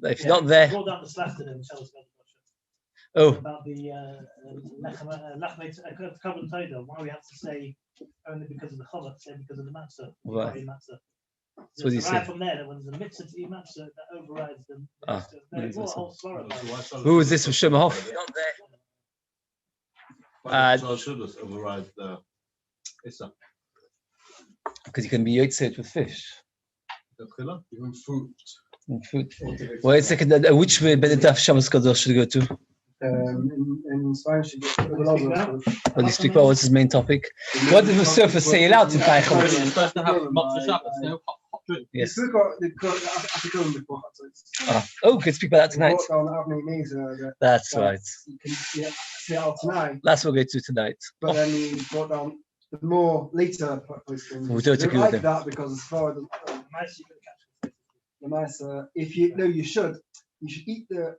can't. If you're not there. Go down the slash to them, about the common title. Why we have to say only because of the chavah, say because of the matzah. Right. So what you say. From there, that when there's a mitzvah to eat matzah, that overrides them. Who is this from Shemahov? Override the Issa. Because you can be yotzeit with fish. Even fruit. Wait a second. Which way Benedaf Shamas Kadosh should go to? In Spanish, Well, you speak about what's his main topic. What did the surfer say aloud in Taichel? Yes. Oh, we can speak about that tonight. That's right. That's what we'll go to tonight. But then he brought down the more later questions. We don't agree with them. That because as far as the mice, if you know, you should eat the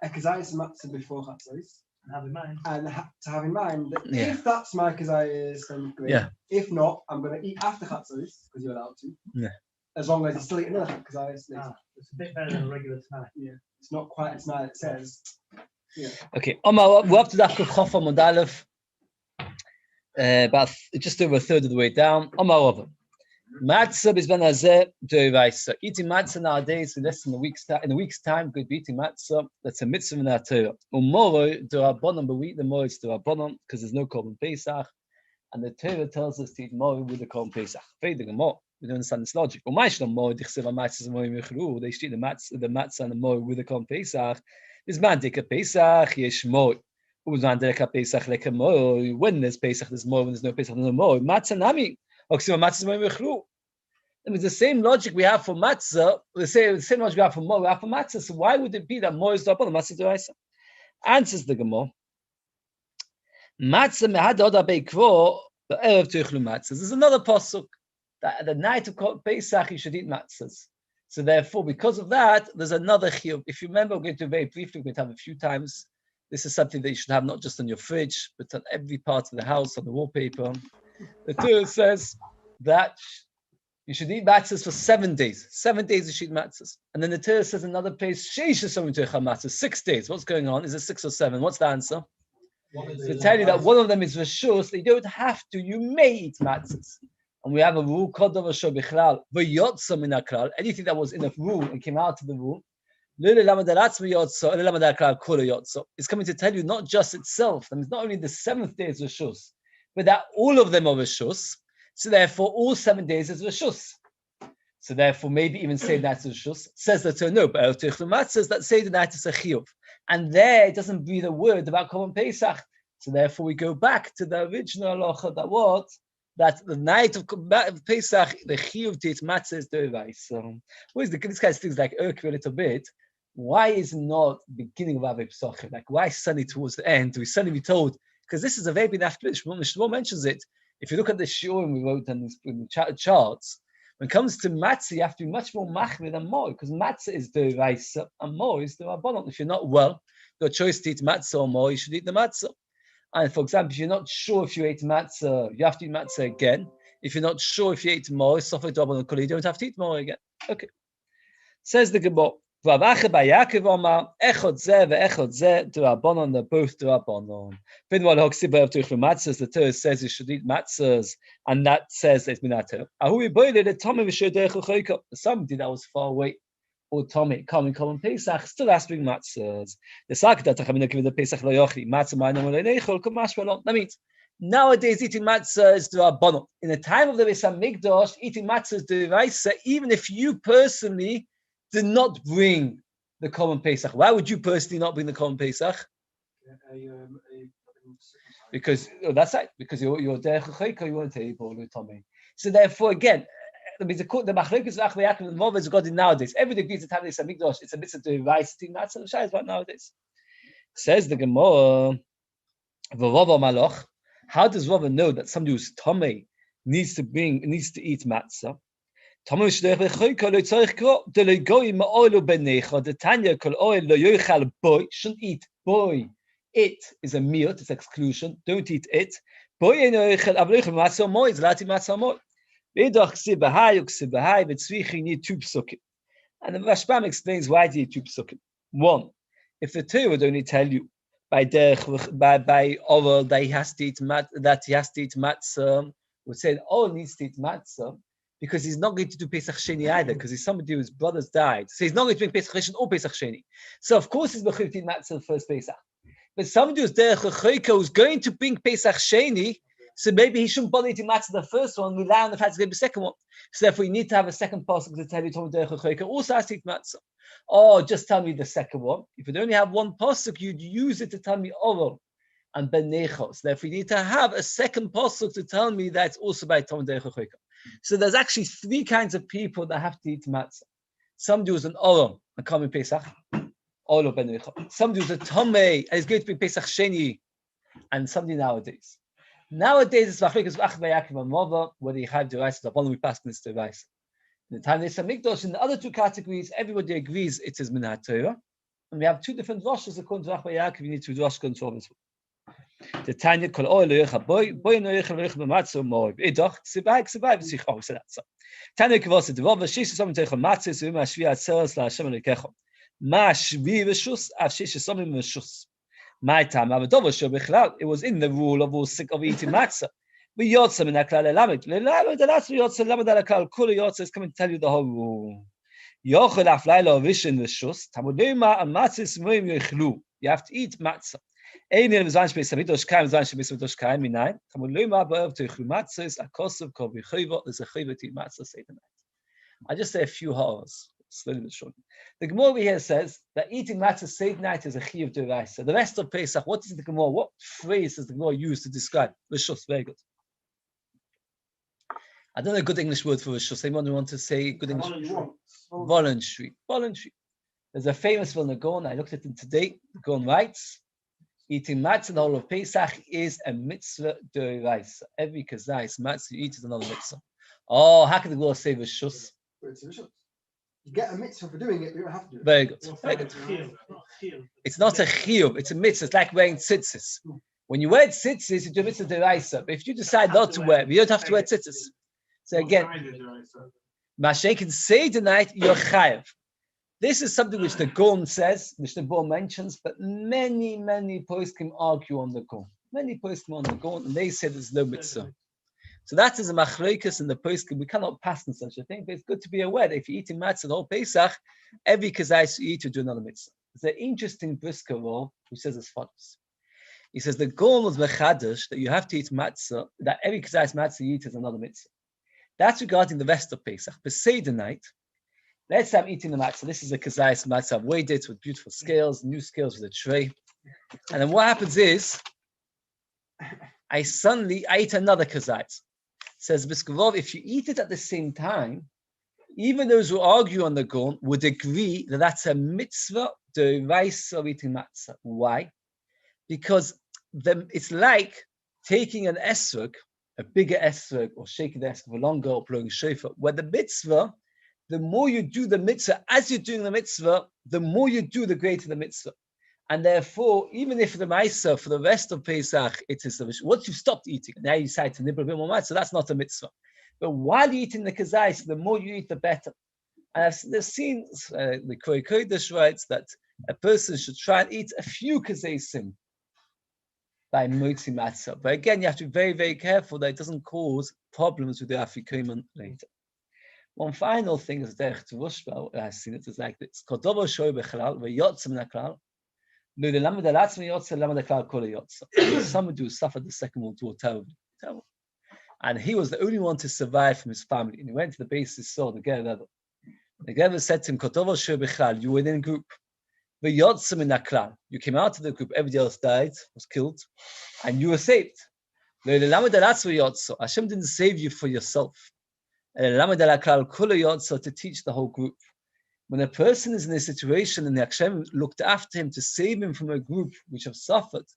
ekazayis matzah before chatzos. Have in mind. And to have in mind that if that's my ekazayis, then great. Yeah. If not, I'm going to eat after chatzos because you're allowed to. Yeah. As long as you still eat another ekazayis. It's a bit better than a regular tonight. Yeah. It's not quite as nice. It says. Yeah. Okay. We're up to that Chof Modalef. About just over a third of the way down. Matzah is ben hazeh d'oraisa. Eating matzah nowadays, in less than a week's time, could be eating matzah. That's a mitzvah in our Torah. Umoro d'Rabbanan, but we eat the more it's d'Rabbanan because there's no Korban Pesach, and the Torah tells us to eat more with the Korban Pesach. We don't understand this logic. They should eat the matzah and the more with the Korban Pesach. This man take a Pesach, yesh more. When there's Pesach, there's more. When there's no Pesach, there's no more. Matzah nami. It's the same logic we have for matzah. The same logic we have for more. We have for matzah. So why would it be that more is the matzah d'oraisa? Answers the Gemara. Matzah mehad oda beikvo be'erev tuchlu matzahs. There's another pasuk that at the night of Pesach you should eat matzahs. So therefore, because of that, there's another chiyuv. If you remember, we're going to very briefly. We're going to have a few times. This is something that you should have not just on your fridge, but on every part of the house, on the wallpaper. The Torah says that you should eat matzahs for 7 days. 7 days you should eat matzahs. And then the Torah says another place, 6 days. What's going on? Is it 6 or 7? What's the answer? To tell you that one of them is reshus, you don't have to, you may eat matzahs. And we have a rule, anything that was in a rule and came out of the rule, it's coming to tell you not just itself, and it's not only the 7th day is reshus, but that all of them are reshus. So therefore, all 7 days is reshus. So therefore, maybe even say that's reshus. Says the Torah, no, but matzahs that say the night is a chiyuv, and there it doesn't breathe a word about Korban Pesach. So therefore, we go back to the original halacha that the night of Pesach, the chiyuv to eat matzah is d'oraisa. So, this guy's things like irk a little bit. Why is not the beginning of Avei Pesachim? Like why suddenly towards the end? We suddenly be told. Because this is a very big afterlish. Shmuel mentions it. If you look at the Shiur we wrote in the charts, when it comes to matzah, you have to be much more machmir than more, because matzah is the d'oraisa and more is the rabbanon. If you're not well, your choice to eat matzah or more, you should eat the matzah. And for example, if you're not sure if you ate matzah, you have to eat matzah again. If you're not sure if you ate more, you don't have to eat more again. Okay. Says the Gemara. Echod zeh ve'echod zeh d'Rabbanan, they're both d'Rabbanan. The Torah says you should eat matzahs, and that says it's minato. Somebody that was far away, or Tommy coming Pesach still has to bring matzahs. The Sakata Tachamina the Pesach lo yochli matzah ma'anom le'neichol kumashmalon. That means nowadays eating matzah is d'Rabbanan. In the time of the Beis Hamikdash, eating matzah is d'oraisa, even if you personally did not bring the Korban Pesach. Why would you personally not bring the Korban Pesach? Because that's right. Because you're derech l'choika, you want to take it, Tommy. So therefore, again, the machlokes of Achvei Yaakov and Mov is got in nowadays. Everybody agrees that having a mikdash, it's a mitzvah to rise to that's the shayes about nowadays. Says the Gemara, Maloch. How does Rava know that somebody who's Tommy needs to eat matzah? The Tanya kol oil lo yochal boy, shouldn't eat boy. It is a miyut, it's exclusion. Don't eat it. Boy enochel avlochel matzah moy, zlati matzah moy. Vedach ksibahai uksibahai v'tzvichin need 2 psukim. And the Rashbam explains why do you two psukim. One, if the Torah would only tell you by oral that he has to eat matzah, would say oral needs to eat matzah because he's not going to do Pesach Sheni either, because he's somebody whose brothers died. So he's not going to bring Pesach Rishon or Pesach Sheni. So of course he's mechuyev to eat matzah the first Pesach. But somebody who's derech l'choika who's going to bring Pesach Sheni, so maybe he shouldn't bother eating matzah the first one, rely on the fact it's going to be the second one. So therefore you need to have a second pasuk to tell you Tom derech l'choika also has to eat matzah. Or just tell me the second one. If you only have one pasuk, you'd use it to tell me oral and ben nechos. Therefore you need to have a second pasuk to tell me that it's also by Tom derech l'choika. So there's actually three kinds of people that have to eat matzah. Somebody who's an oral and can't be Pesach. Oral ben nechos. Somebody who's a tomei and is going to be Pesach Sheni, and somebody nowadays. Nowadays, it's machlokes Achad Yaakov and Mova, whether you have the rice, the one we passed in this device. In the time of Mikdash, in the other two categories, everybody agrees it is Minhat Torah. And we have two different Roshes according to Achad Yaakov. You need to Rosh control this one. The Tanya Kol Oil Lecha Boy Noyech Lecha B'Matzah Moed Idach Tzibay B'Sich. Oh, so that's so. Tanya Kavos the Rov Shish Somim Teichel Matzah Suim Ashvi Atzeres La Hashem Lekecho. Ma Shvi V'Shus Av Shish Somim V'Shus. My time, it was in the rule of all sick of eating matzah. But Yotzim in that Lamed. The last Yotzim, Lamed Alakal, Kula Yotzim is coming to tell you the whole rule. Yochel Aflaila Vishin the Shus, Tamudema and Matzis Moim Yechlu. You have to eat matzah. Ein in Zan Space Samidosh Kaim, Zan Space Samidosh Kaim in nine. Tamudema Bav to Yechlu Matzis, Akosov, Kobi Chiva, there's a Chiva to eat matzah, say the night. I just say a few hours. Slowly but surely. The Gemara over here says that eating matzah Seder night is a chiyuv d'oraisa. The rest of Pesach, what is the Gemara? What phrase does the Gemara use to describe rishus? Very good. I don't know a good English word for rishus. Anyone want to say good English? Voluntary. Voluntary. There's a famous Vilna Gaon. I looked at it today. The Gaon writes, eating matzah the whole of Pesach is a mitzvah d'oraisa. Every kazayis matzah you eat is another mitzvah. Oh, how can the Gemara say rishus? You get a mitzvah for doing it, but you don't have to do it. Very good. Very good. It's not a chiyuv, it's a mitzvah. It's like wearing tzitzis. When you wear tzitzis, you do a mitzvah deraisa. But if you decide not to wear, you don't have to wear tzitzis. So again, Mashiach can say tonight, you're chayav. This is something which the Gaon says, which the Gaon mentions, but many poskim argue on the Gaon. Many poskim on the Gaon, and they say there's no mitzvah. So that is a machlokes in the poskim. We cannot pass on such a thing, but it's good to be aware that if you're eating matzah the whole Pesach, every kazayis you eat, you do another mitzvah. There's an interesting brisker role who says as follows. He says the goal was mechadash that you have to eat matzah, that every kazayis matzah you eat is another mitzvah. That's regarding the rest of Pesach. But Seder night, let's say I'm eating the matzah. This is a kazayis matzah. I've weighed it with beautiful scales, new scales with a tray. And then what happens is, I eat another kazayis. Says Biskuvov, if you eat it at the same time, even those who argue on the Gaon would agree that that's a mitzvah d'oraisa of eating matzah. Why? Because it's like taking an esrog, a bigger esrog, or shaking the esrog longer, or blowing shofar, where the mitzvah, the more you do the mitzvah, as you're doing the mitzvah, the more you do, the greater the mitzvah. And therefore, even if the Maisa for the rest of Pesach, it is a mitzvah. Once you've stopped eating, now you decide to nibble a bit more matzah, so that's not a mitzvah. But while you're eating the kazayis, the more you eat, the better. And I've seen the Koi Kodesh writes that a person should try and eat a few kazayisim by motzi matzah. But again, you have to be very careful that it doesn't cause problems with the afikoman later. One final thing is derech t'vushba. I've seen it is like this: kodovo shoy bechalal ve'yotzim naklal. Someone who suffered the Second World War terribly. And he was the only one to survive from his family. And he went to the Beis, saw the Ger Rebbe. The Ger Rebbe said to him, you were in a group. You came out of the group, everybody else died, was killed, and you were saved. Hashem didn't save you for yourself. To teach the whole group. When a person is in a situation and the Hashem looked after him to save him from a group which have suffered,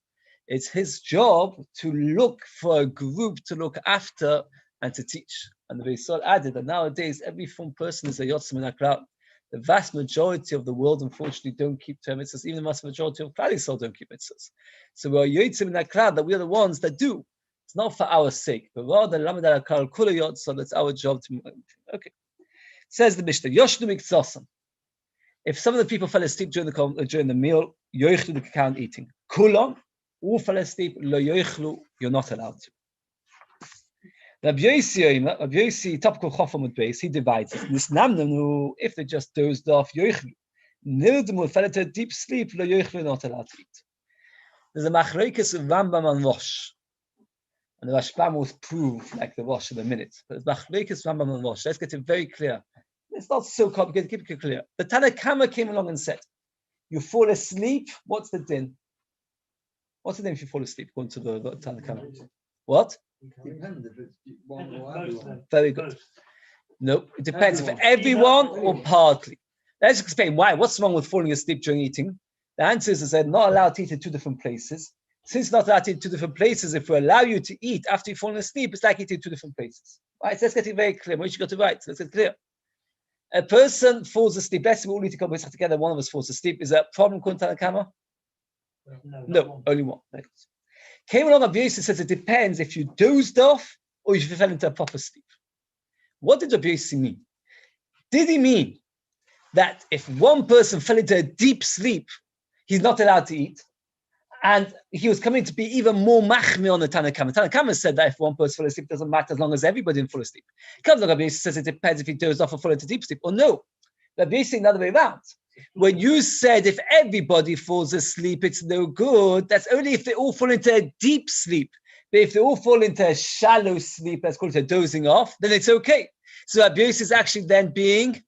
it's his job to look for a group to look after and to teach. And the Beis added that nowadays every form person is a yotzim in Aklal. The vast majority of the world, unfortunately, don't keep Torah mitzvahs. Even the vast majority of Klal Yisrael don't keep mitzvahs. So we're yotzim in Aklal, that we are the ones that do. It's not for our sake, but rather Lamed Aklal Kula Yotzah. That's our job to. Okay. Says the Mishnah, Yoshnu Mikzosan. If some of the people fell asleep during the meal, yoichlu, they count eating. Kulam, all fell asleep, lo yoichlu, you're not allowed to. Rabbi Yosi, topical chofam with Beis, he divides it. Nisnamnu, if they just dozed off, yoichlu. Nildemu fell into a deep sleep, lo yoichlu, not allowed to eat. There's a machlokes of Rambam and Rosh. And the Rashbam will prove like the Rosh in a minute. But it's machlokes Rambam and Rosh. Let's get it very clear. It's not so complicated, keep it clear. The Tanakama came along and said, you fall asleep, what's the din? What's the din if you fall asleep, according to the Tanakama? What? Depends if it's one or other one. Very good. No, it depends if everyone or partly. Let's explain why. What's wrong with falling asleep during eating? The answer is they're not allowed to eat in two different places. Since not allowed to eat in two different places, if we allow you to eat after you've fallen asleep, it's like eating in two different places. Right, so let's get it very clear. What you got to write? Let's get it clear. A person falls asleep. Let's say we all need to go together. One of us falls asleep. Is that a problem, according to Tanakama? No, only one. Right. Came along, Rabbi Yosef says it depends if you dozed off or if you fell into a proper sleep. What did Rabbi Yosef mean? Did he mean that if one person fell into a deep sleep, he's not allowed to eat? And he was coming to be even more machmir on the Tanakama. Tanakama said that if one person fell asleep, it doesn't matter as long as everybody didn't fall asleep. Comes along, Rabbi Yosef says it depends if he dozed off or fell into deep sleep. Or no, Rabbi Yosef the other way around. When you said if everybody falls asleep, it's no good, that's only if they all fall into a deep sleep. But if they all fall into a shallow sleep, that's called a dozing off, then it's okay. So Rabbi Yosef is actually then being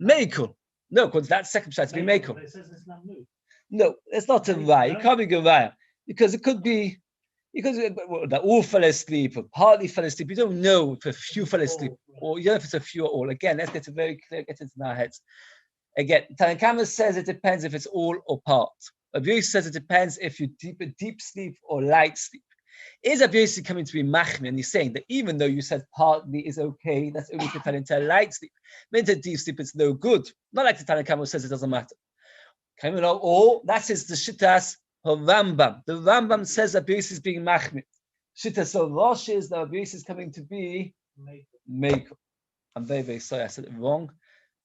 meikul. No, because that second shot to be meikul. No, it's not a raya. It can't be a raya. Because it could be, because they all fell asleep, or partly fell asleep. You don't know if a few fell asleep, or you don't know if it's a few or all. Again, let's get it very clear, get it in our heads. Again, Tanakama says it depends if it's all or part. Rabbi Yosef says it depends if you deep sleep or light sleep. Is Rabbi Yosef coming to be machmir? And he's saying that even though you said partly is okay, that's only if you fell into a light sleep. But into deep sleep, it's no good. Not like the Tanakama says it doesn't matter. Or that is the Shittas of Rambam. The Rambam says Rabbi Yosef is being machmir. Shittas of Rosh is that Rabbi Yosef is coming to be meikul. I'm very, very sorry, I said it wrong.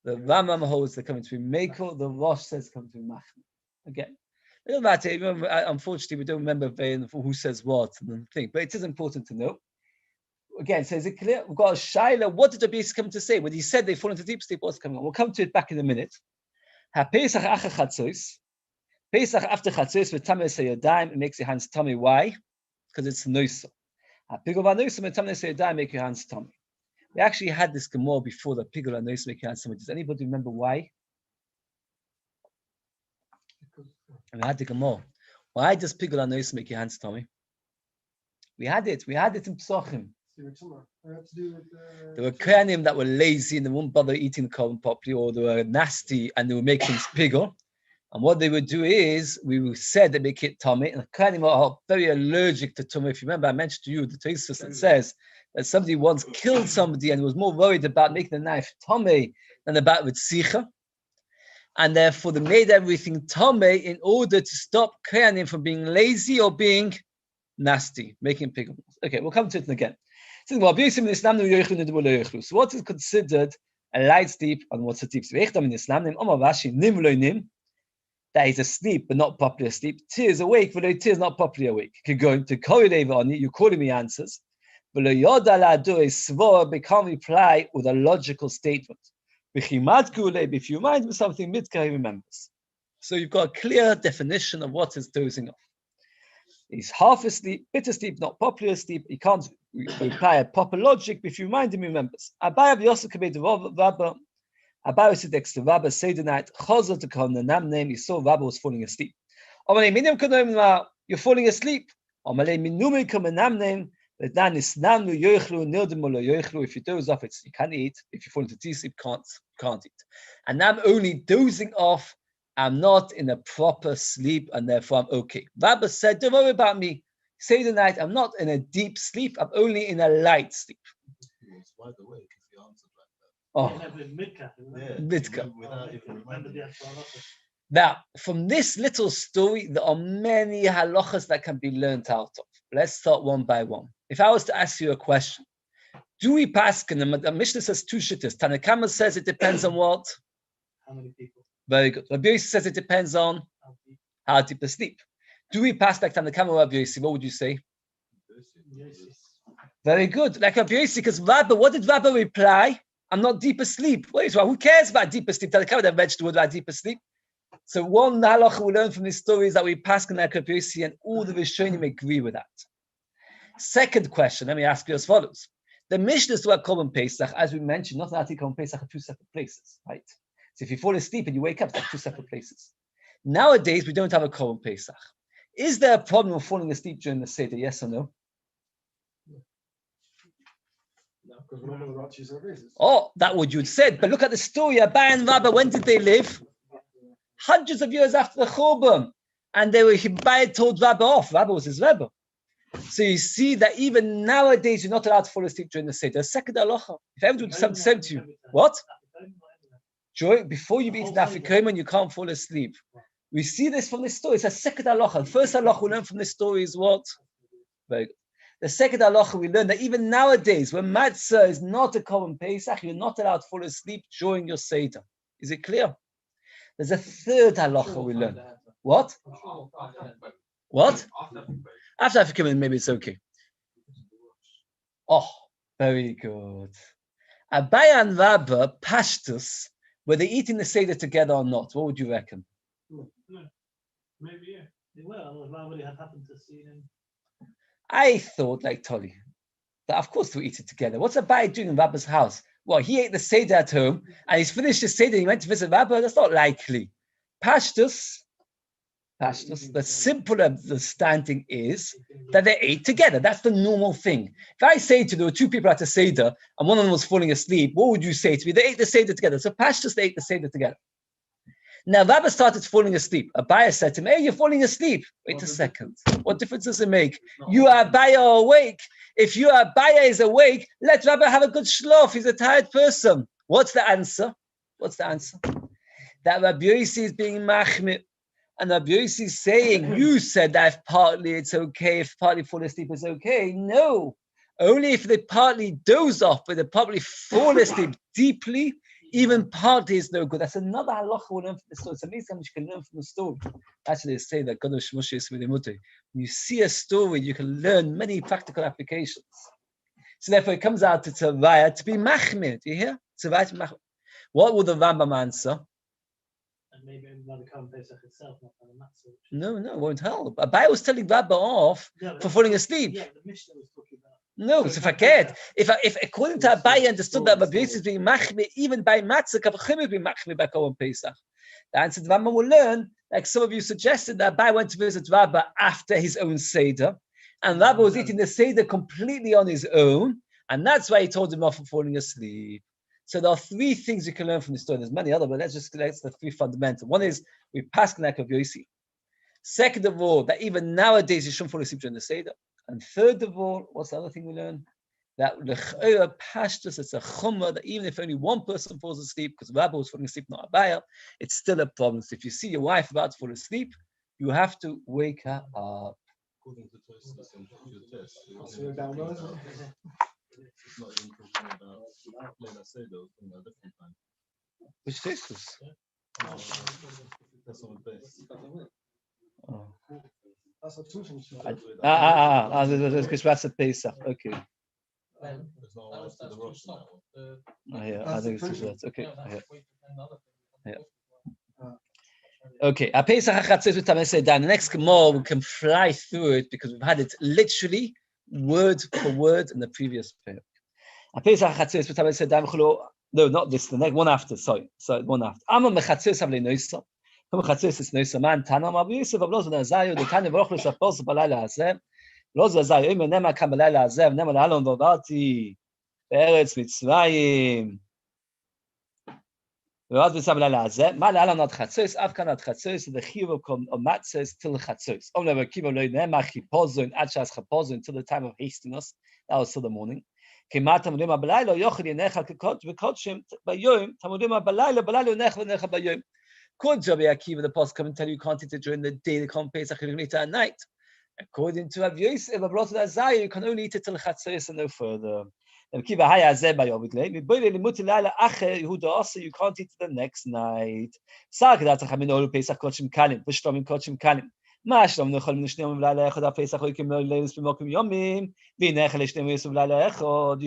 The Rambam holds they're coming to be meikul. The Rosh says coming to be machmir. Again, it doesn't matter. Unfortunately, we don't remember who says what and the thing, but it is important to know. Again, so is it clear? We've got a shaila. What did Rabbi Yosef come to say when he said they fall into deep sleep? What's coming on? We'll come to it back in a minute. Pesach after chatzos with tamei seyadayim, it makes your hands tummy. Why? Because it's noisa. Pigul v'noisa with tamei seyadayim make your hands tummy. We actually had this gemara before the pigul v'noisa make your hands tummy. Does anybody remember why? We had the gemara. Why does pigul v'noisa make your hands tummy? We had it in Pesachim. There were kohanim that were lazy and they wouldn't bother eating the korban properly, or they were nasty and they were making pigul. And what they would do is, we said they make it tummy, and the kohanim are very allergic to tummy. If you remember, I mentioned to you the Tosfos that says that somebody once killed somebody and was more worried about making the knife tummy than about with sicha. And therefore they made everything tummy in order to stop kohanim from being lazy or being nasty, making pigul. Okay, we'll come to it again. So what is considered a light sleep and what's a deep sleep? That he's asleep but not properly asleep. Tears awake, but tears not properly awake. You calling me answers. They can't reply with a logical statement. If you mind with something, he remembers. So you've got a clear definition of what is dozing off. He's half asleep, bit asleep, not properly asleep. He can't reply a proper logic, but if you remind him, he remembers. Abai said next to Rabbi, say the night, Chazal to come the nam name, he saw Rabbi was falling asleep. You're falling asleep. If you doze off, you can't eat. If you fall into deep sleep, can't eat. And I'm only dozing off. I'm not in a proper sleep, and therefore I'm okay. Rabbi said, don't worry about me. Say the night, I'm not in a deep sleep, I'm only in a light sleep. He was wide awake if he answered like that. Oh, Midka. Now, from this little story, there are many halachas that can be learned out of. Let's start one by one. If I was to ask you a question, do we pass, and the Mishnah says two shittas. Tanakama says it depends on what? how many people? Very good. Rabbi Yossi says it depends on how deep the sleep. Do we pass back down the camera, Rabbi Yossi? What would you say? Very good. Like Rabbi Yossi, because Rabbi, what did Rabbi reply? I'm not deep asleep. Wait, well, who cares about deep asleep? Tell the camera that vegetable about deep asleep. So one halacha we learn from this story is that we pass like Rabbi Yossi, and all the Rishonim agree with that. Second question, let me ask you as follows. The Mishnahs do a Korban Pesach, as we mentioned, not allowed to Korban Pesach at two separate places, right? So if you fall asleep and you wake up, it's like two separate places. Nowadays, we don't have a Korban Pesach. Is there a problem with falling asleep during the Seder, yes or no? Because we're not on the right two separate places. Oh, that's what you'd said. But look at the story. Abai and Rabbi, when did they live? Hundreds of years after the Churban. And Abai told Rabbi off. Rabbi was his Rebbe. So you see that even nowadays, you're not allowed to fall asleep during the Seder. Second halacha. If everyone would do something to you, what? Before you've eaten afikomen, you can't fall asleep. We see this from this story. It's a second halacha. The first halacha we learn from this story is what? Very good. The second halacha we learn that even nowadays, when matzah is not a common Pesach, you're not allowed to fall asleep during your Seder. Is it clear? There's a third halacha we learn. What? What? After afikomen, maybe it's okay. Oh, very good. Abai and Rabbi, pashtus, were they eating the Seder together or not? What would you reckon? Maybe, yeah. They were, otherwise why would it have happened to see him? I thought, like Tolly, that of course they'll eat it together. What's Abai doing in Rabbi's house? Well, he ate the Seder at home, and he's finished his Seder, he went to visit Rabbi. That's not likely. Pashtus, the simple understanding is that they ate together. That's the normal thing. If I say to you, there were two people at the Seder, and one of them was falling asleep, what would you say to me? They ate the Seder together. So Pashtus, they ate the Seder together. Now, Rabbi started falling asleep. Abai said to him, hey, you're falling asleep. Wait a second. What difference does it make? You are Abai are awake. If you are Abai is awake, let Rabbi have a good shlof. He's a tired person. What's the answer? That Rabbi Yossi is being machmir. And Rabbi Yossi is saying, you said that if partly it's okay, if partly fall asleep is okay. No. Only if they partly doze off, but they partly fall asleep deeply, even partly is no good. That's another halacha we learn from the story. It's amazing how much you can learn from the story. Actually, they say that God is with when you see a story, you can learn many practical applications. So therefore, it comes out to Tzavaya to be machmir. Do you hear? Tzavaya to be machmir. What would the Rambam answer? And maybe by the Korban Pesach itself, not by the matzah. No, it won't help. Abai was telling Rabbi off for falling asleep. Yeah, the Mishnah was talking about. No, so forget. If according to Abai understood that Rabbi Yossi is being machmir, even by matzah, Kavachim is being machmir by Korban Pesach. The answer to Rambam will learn, like some of you suggested, that Abai went to visit Rabbi after his own Seder, and Rabbi was eating the Seder completely on his own, and that's why he told him off for falling asleep. So there are three things you can learn from the story. There's many other, but that's the three fundamental. One is we pass like Rabbi Yossi. Second of all, that even nowadays you shouldn't fall asleep during the Seder. And third of all, what's the other thing we learn? That l'ch'ora pashtus, it's a chumrah that even if only one person falls asleep, because Rabbi was falling asleep, not Abaya, it's still a problem. So if you see your wife about to fall asleep, you have to wake her up. According to Tosfos and your test, So you're down there, isn't it? it's not even talking about Leila Seder in a different time. Which Tosfos? That's on the base. Oh. That's a two things. There's Geshvasa Pesach. Okay. There's no one to the Rosh now. I think it's that. Okay. Okay. A Pesach HaChatzos with Tamei Seder. The next Gemara we can fly through it because we've had it literally word for word in the previous pair. A Pesach HaChatzos with Tamei Seder. No, not this. The next one after. Sorry, one after. Amma mechatzos havle noisa. Come chatzos is noisa man. Tanam Rabbi Yosef Abloz v'Nazayu. The Tanya Baruch L'Sapos b'Layla Hazeh. Loz v'Nazayu. Ima nema kam b'Layla Hazeh. Nema l'Alon v'Varti. Be'eretz Mitzrayim. V'Vad v'Sam b'Layla Hazeh. Ma l'Alon ad chatzos. Avkan ad chatzos. The chiyuv of matzos till chatzos. Om levakiv lo nema chipozon ad shas chipozon until the time of hastiness. That was till the morning. כמעט תמודים בלילה, יוכל ינך וקודשים ביום, תמודים בלילה ינך ונך ביום. According to Rabbi Akiva, the Apostle come and tell you can't eat it during the day, the Korban Pesach, you can eat it at night. According to Rabbi Yosef, you can only eat it till Chatzos and no further. You can't eat the next night. You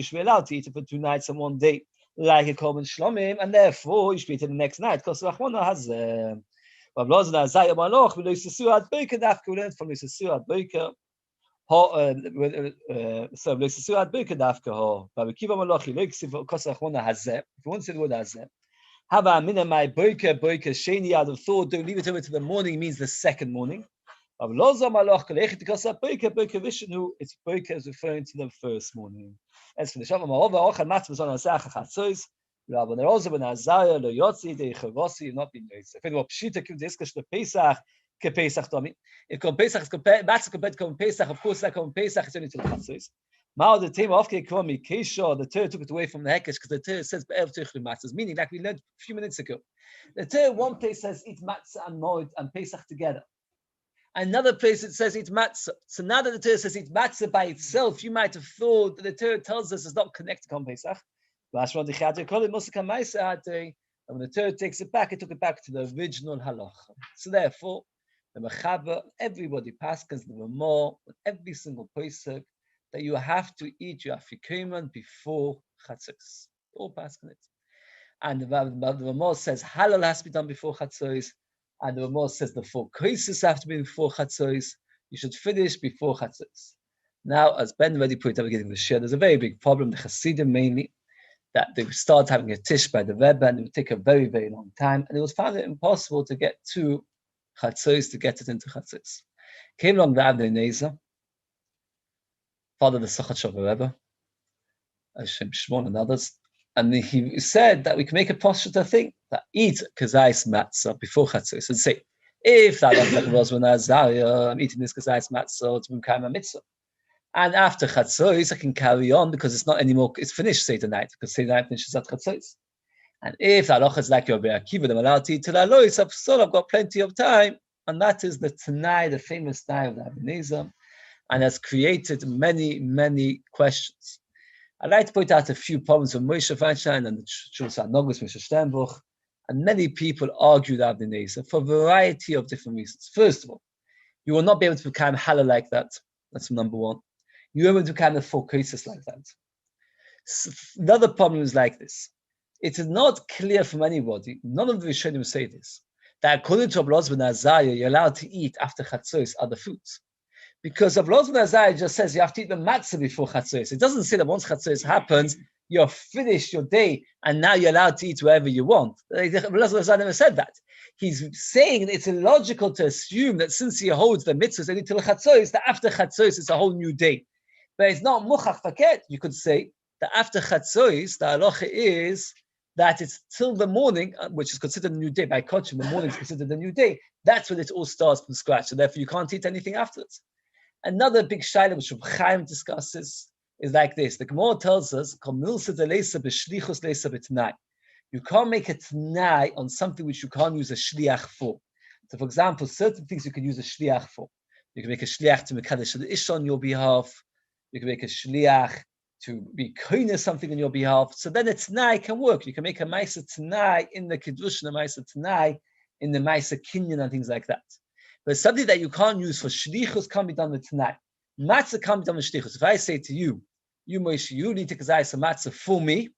should be allowed to eat it for 2 nights and 1 day, like a korban shlomim, and therefore you should eat it the next night. Because we learned from so Rabbi Kiva Malachi, if you want to say the word hazeh, have a mina my boiker sheni out of thought, don't leave it over to the morning, means the second morning. It's boiker is referring to the first morning. As for the Shabbat Ma'ova, Ochel Matzah on Asach Chatzos, Rabbi Neroza ben Azariah lo Yotzi de Chavosi, not being Yosef. If what Pshita gives discuss the Pesach, Pesach Tommy. If Pesach is compared, Matzah compared to Pesach, of course, like Pesach is only to the Chatzos. Mao the team of Kekomi Kesha, the Torah took it away from the Hekesh because the Torah says Be'ev Tichli Matzahs, meaning like we learned a few minutes ago. The Torah one place says eat Matzah and Moed and Pesach together. Another place it says eat matzah. So now that the Torah says eat matzah by itself, you might have thought that the Torah tells us it's not connected to Pesach. And when the Torah takes it back, it took it back to the original halacha. So therefore, the Mechaber, everybody passes the Ramah, every single Pesach, that you have to eat your afikoman before Chatzos. All passing it. And the Ramah says halal has to be done before Chatzos. And the Ramah says the 4 cases have to be before Chatzos. You should finish before Chatzos. Now, as Ben already pointed out, getting the Shiur, there's a very big problem. The Hasidim mainly, that they start having a tish by the Rebbe, and it would take a very, very long time. And it was found impossible to get to Chatzos, to get it into Chatzos. Came along the Avnei Nezer, father of the Sochat Shov Rebbe, Hashem Shimon and others. And he said that we can make a posture thing that eat kazais matzah before chatzos and say, if that like was when I'm eating this kazais matzah to become a mitzvah, and after chatzos I can carry on because it's not anymore. It's finished Seder night because Seder night finishes at chatzos. And if that is like your Rabbi Akiva, I'm allowed to eat till Alois, I've got plenty of time, and that is the Tanai, the famous Tanai of the Abinezim, and has created many, many questions. I'd like to point out a few problems with Moshe Feinstein and the Shulchan Aruch, Moshe Steinberg, and many people argue the Avnei Nezer for a variety of different reasons. First of all, you will not be able to become halal like that. That's number one. You will be able to become the 4 cases like that. So another problem is like this. It is not clear from anybody, none of the Rishonim say this, that according to Rabbi ben Azariah, you're allowed to eat after Chatzos other foods. Because Rabbi ben Azariah just says you have to eat the matzah before Chatzos. It doesn't say that once Chatzos happens, you're finished your day and now you're allowed to eat wherever you want. Rabbi ben Azariah never said that. He's saying it's illogical to assume that since he holds the mitzvahs only till Chatzos, that after Chatzos it's a whole new day. But it's not muchach faket. You could say that after Chatzos, the halacha is that it's till the morning, which is considered a new day. By Kochim, the morning is considered a new day. That's when it all starts from scratch. So therefore, you can't eat anything afterwards. Another big shaila which Rabbi Chaim discusses is like this. The Gemara tells us, you can't make a t'nai on something which you can't use a shliach for. So for example, certain things you can use a shliach for. You can make a shliach to mekadesh the ish on your behalf. You can make a shliach to be koine something on your behalf. So then a t'nai can work. You can make a ma'aser t'nai in the kiddush and a ma'aser t'nai in the ma'aser kinyan and things like that. But something that you can't use for shlichus can't be done with t'nai. Matzah can't be done with shlichus. If I say to you, Moshe, you need to kazayis a matzah for me,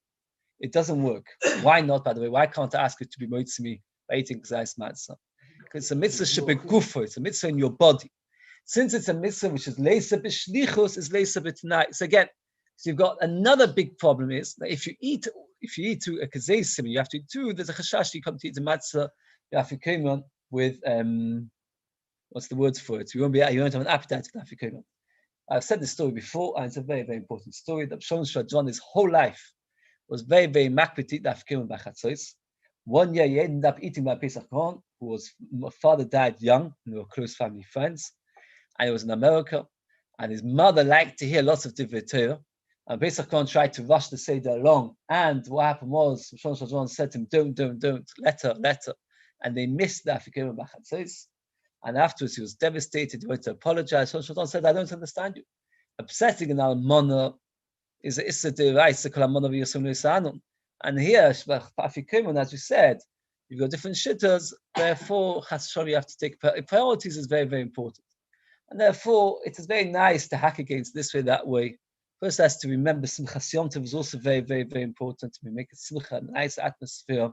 it doesn't work. Why not, by the way? Why can't I ask you to be moitzi me by eating kazayis matzah? Because it's a mitzvah shebegufo, it's a mitzvah in your body. Since it's a mitzvah which is leisa b'shlichus, is leisa b't'nai. So again, so you've got another big problem is that if you eat to a kazaysim, you have to eat two. There's a chashash you come to eat the matzah, you have to come on with what's the words for it? You won't have an appetite for the. I've said this story before, and it's a very, very important story. That Shon Shadron, his whole life, was very, very makbid to eat afikoman by chatzos. One year he ended up eating by Pesach who my father died young, and they were close family friends, and he was in America, and his mother liked to hear lots of divrei Torah. And Pesach tried to rush the Seder along, and what happened was Shon Shadron said to him, "Don't, let her," and they missed the afikoman by chatzos. And afterwards, he was devastated. He went to apologize. So Shadron said, "I don't understand you. Upsetting an almana is the Issa Deraisa Kalamon of Yosem Lusanum. And here, as we said, you've got different shitters, therefore, Chasshor, you have to take priorities is very, very important. And therefore, it is very nice to hack against this way, that way. First, has to remember Simchas Yom Tov is also very, very, very important. We make it Simcha, a nice atmosphere.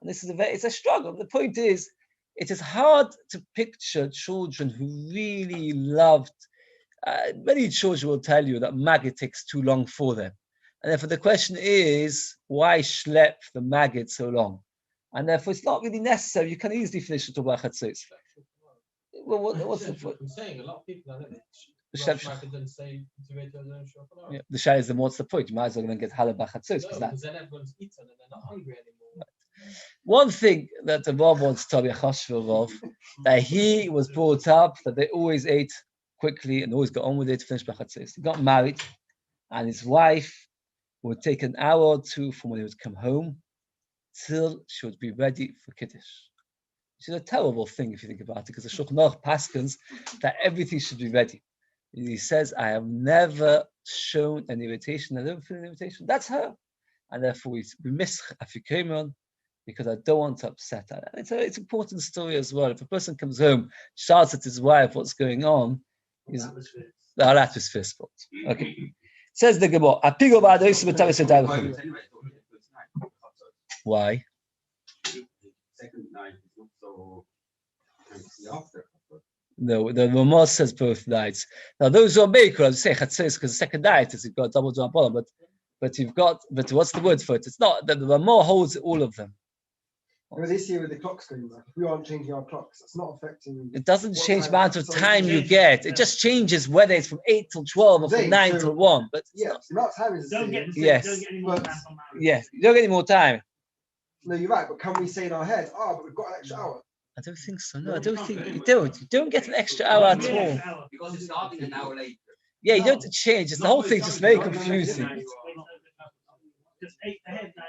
And this is it's a struggle. The point is, it is hard to picture children who really loved. Many children will tell you that Maggid takes too long for them. And therefore the question is, why schlep the Maggid so long? And therefore it's not really necessary. You can easily finish it to Chatzos. Well, what's the point? I'm saying a lot of people are The shah is then what's the point? You might as well get halal Chatzos. because then everyone's eaten and they're not hungry anymore. One thing that the Rav wants to tell me, Rav, that he was brought up that they always ate quickly and always got on with it to finish Chatzos. He got married, and his wife would take an hour or two from when he would come home till she would be ready for Kiddush. Which is a terrible thing if you think about it, because the Shulchan Aruch paskins that everything should be ready. And he says, I have never shown an invitation, I never feel an invitation. That's her. And therefore we miss Afikoimon, because I don't want to upset her. It's an important story as well. If a person comes home, shouts at his wife what's going on, the atmosphere spot. Okay. Says the Gemara, why? No, the Ramah says both nights. Now those who are makers say Chatzos because the second night is you've got double jump on, but what's the word for it? It's not that the Ramah holds all of them. Because this year with the clocks going back, if we aren't changing our clocks, it's not affecting. It doesn't change the amount of time you get. It just changes whether it's from 8 till 12 or from 9 till 1. But yeah, the amount of time is the same. Yes. Don't get any more time from marriage. Yes, you don't get any more time. No, you're right, but can we say in our head, but we've got an extra hour? I don't think so. No, I don't think you don't. You don't get an extra hour at all. Because it's starting an hour later. Yeah, you don't have to change. It's the whole thing's just very confusing. Just 8 ahead, 9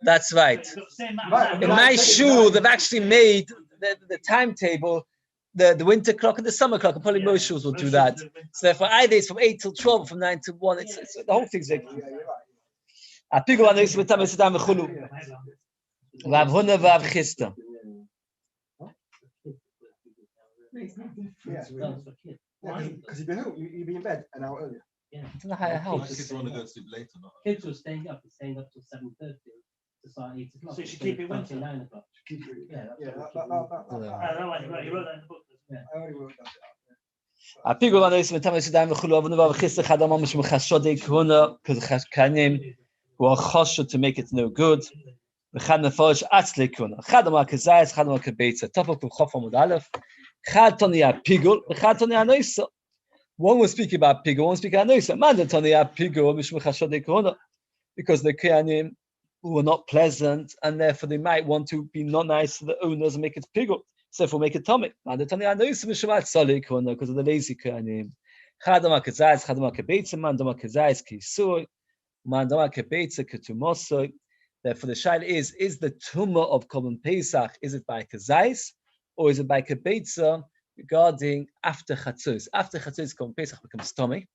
That's right. Right. In my shul, they've actually made the timetable, the winter clock and the summer clock, and probably most shuls will do that. So therefore, either it's from 8 till 12, from 9 till 1. It's the whole thing's very confusing. Rav Huna Rav Chista. Because you'd be home, you'd be in bed an hour earlier. I don't know how it helps. Kids want to go to sleep later, not Kids were staying up till 7:30 to start 8 o'clock. So you should keep it winter. 9 o'clock. Yeah, I wrote in the book. I already wrote that. Apigol anos metamis daim v'chulu avonu Rav Chista chadam amish mechashode kuna because kanim who are choshed to make it no good. V'chad nefarish atzle kuna. Chadam akazayis, chadam akabeitza. Topok v'chof amud aleph. Chad toni apigol, v'chad toni anoisa. One was speaking about pigol, one was speaking about anoisa. Man toni apigol mish mechashode kuna because the kanim were not pleasant and therefore they might want to be not nice to the owners and make it pigol. So if we make a atomic, because of the lazy kanim. Chadam akazayis, chadam akabeitza, mandam akazayis kisui, mandam akabeitza ketumosoy. Therefore, the shaila is the tumah of Korban Pesach, is it by kazayis or is it by kabeitza regarding after chatzos? After chatzos, Korban Pesach becomes tummy.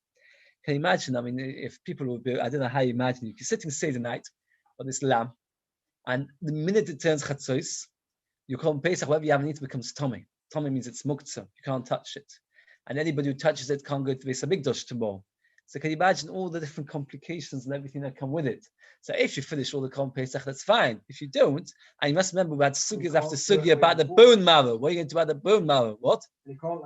Can you imagine? I mean, if people would be, I don't know how you imagine, you're sitting Seder night on this lamb, and the minute it turns chatzos, you call Pesach, whatever you have in it becomes tummy. Tummy means it's muktzah. You can't touch it. And anybody who touches it can't go to Beis Hamikdash tomorrow. So can you imagine all the different complications and everything that come with it? So if you finish all the Korban Pesach, that's fine. If you don't, and you must remember we had sugyas after sugya about the bone marrow. What are you going to do about the bone marrow? What? You can't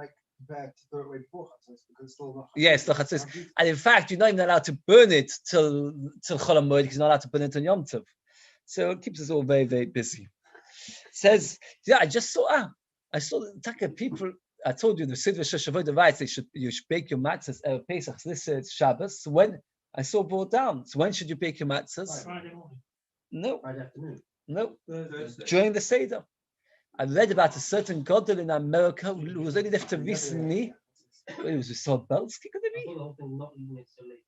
prepare to throw it away before chatzos because it's still not. Yes, the chatzos. And in fact, you're not even allowed to burn it till Chol HaMoed because you're not allowed to burn it on Yom Tov. So it keeps us all very, very busy. Says, I saw the Taka people. I told you the Siddur Shoshavod writes you should bake your matzahs Pesach. This is Shabbos. So when I saw brought down. So when should you bake your matzahs? Friday morning. No. Friday afternoon. No. Thursday. During the Seder. I read about a certain godel in America who was only left recently. It was Yisroel Belsky, could it be? The whole thing not eating it so late.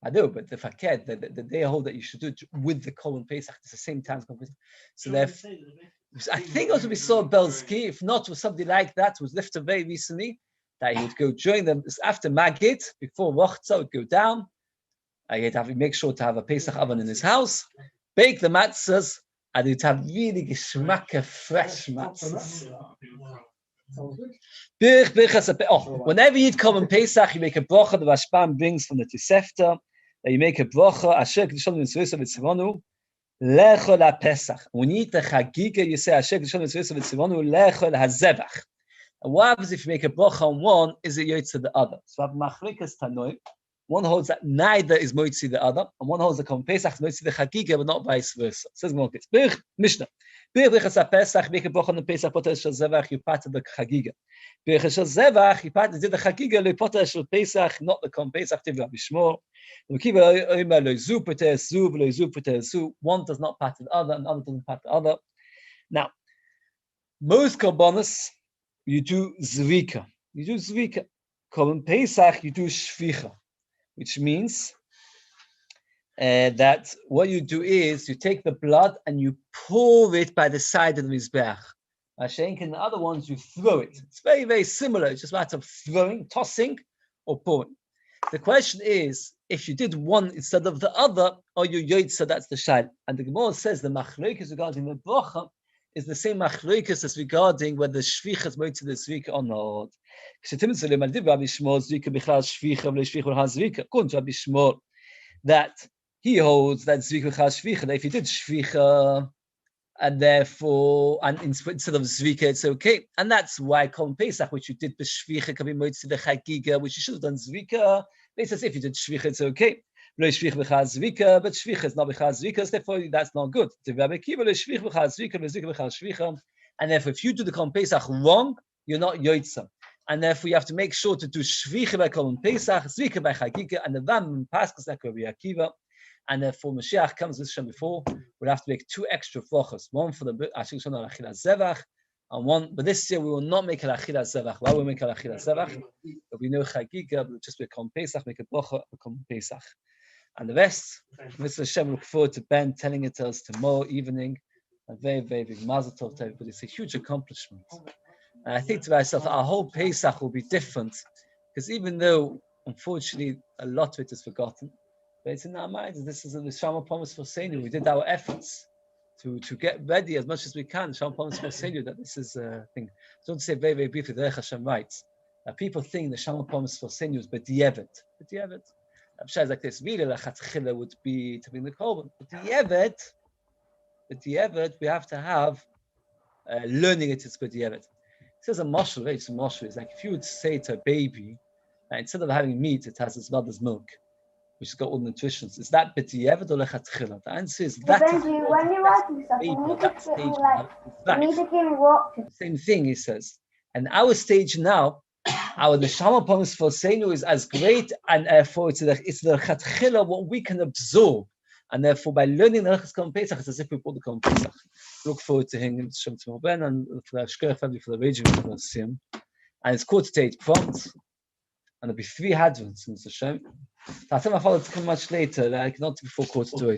I know, but if I cared, the day hold that you should do it with the Korban Pesach, it's the same time as Korban Pesach. So therefore, I think also we saw Belsky, if not, was somebody like that, was lifted very recently, that he would go during them after Magid, before Rochza would go down, You have to make sure to have a Pesach oven in his house, bake the matzahs, and you'd have really geschmacke fresh matzahs. Whenever you'd come in Pesach, you make a bracha. The Rashbam brings from the Tosefta that you make a bracha. Asher Kedushanim Yisroel V'Tzivonu Lechol HaPesach. When you eat the Chagiga, you say Asher Kedushanim Yisroel V'Tzivonu Lechol HaZevach. And what happens if you make a bracha on one? Is it yotze the other? So I have Machlikas Tanoim. One holds that neither is moitzi the other, and one holds that Korban Pesach is moitzi the Chagiga, but not vice versa. Says Molkis. Birch Mishnah. Birch Bechas Pesach, make a bracha on the Pesach, poter shel Zevach, you part of the Chagiga. Birch shel Zevach, you part of the Chagiga, le poter shel Pesach, not the Korban Pesach. Tiv Rabbi Shmuel. One does not part the other, and the other doesn't part the other. Now, most korbanos you do zvika. You do zvika. Korban Pesach you do shvicha. Which means that what you do is you take the blood and you pour it by the side of the Mizbeach. Mashenk and the other ones, you throw it. It's very, very similar. It's just a matter of throwing, tossing, or pouring. The question is, if you did one instead of the other, or you yotze, that's the shayla. And the Gemara says the machlokas regarding the bracha is the same machlokas as regarding whether shvicha is moitzi the zvika or not. According to Rabbi Shmuel, that he holds that zvika shvicha, that if you did shvicha, and therefore, and instead of zvika, it's okay. And that's why Korban Pesach, which you did b'shvicha, can be moitzi the chagiga, which you should have done zvika. They say if you did shvicha, it's okay. But shvicha is not b'chaz zvika, therefore that's not good. And therefore, if you do the Korban Pesach wrong, you're not yotze. And therefore, you have to make sure to do shvicha by Korban Pesach, zvika by chagiga, and the Ram passes like Rabbi Akiva. And therefore, Mashiach comes with Shem before. We'll have to make 2 extra brachos, one for the Ashik Shana Achilas Zevach, and one. But this year we will not make an Achilas Zevach. Why will we make an Achilas Zevach? There'll be no chagiga, but we'll just be a Korban Pesach, make a bracha, a Korban Pesach. And the rest, Mr. Hashem, look forward to Ben telling it to us tomorrow evening. A very, very big mazel tov to everybody. It's a huge accomplishment. And I think to myself, our whole Pesach will be different, because even though, unfortunately, a lot of it is forgotten, but it's in our minds. This is the Shama promise for Senu. We did our efforts to get ready as much as we can. Shama promise for Senu that this is a thing. So to say very, very briefly, the Hashem writes that people think the Shama promise for Senu is b'di'evet. B'di'evet. Abshai is like this. Really, lachatchila would be to bring the korban. B'di'evet, we have to have learning it is b'di'evet. It says a mashal, very simple mashal. It's like if you would say to a baby, instead of having meat, it has its mother's milk, which has got all the nutritions. Is that b'di'evet or lechatchila? The answer is that. When you're writing stuff, you need to give what? Same thing, he says. And our stage now, our neshama promise for Seinu is as great, and therefore it's the chatchila, what we can absorb. And therefore, by learning the Lechus Korban Pesach, it's as if we brought the Korban Pesach. Look forward to hearing Shem tomorrow, Ben, and for the Shkoyach family, for the raging, we're going to see him. And it's quarter to 8 prompt, and there'll be 3 hadrons, Mr. Shem. I think my father to come much later, like not before quarter to 8.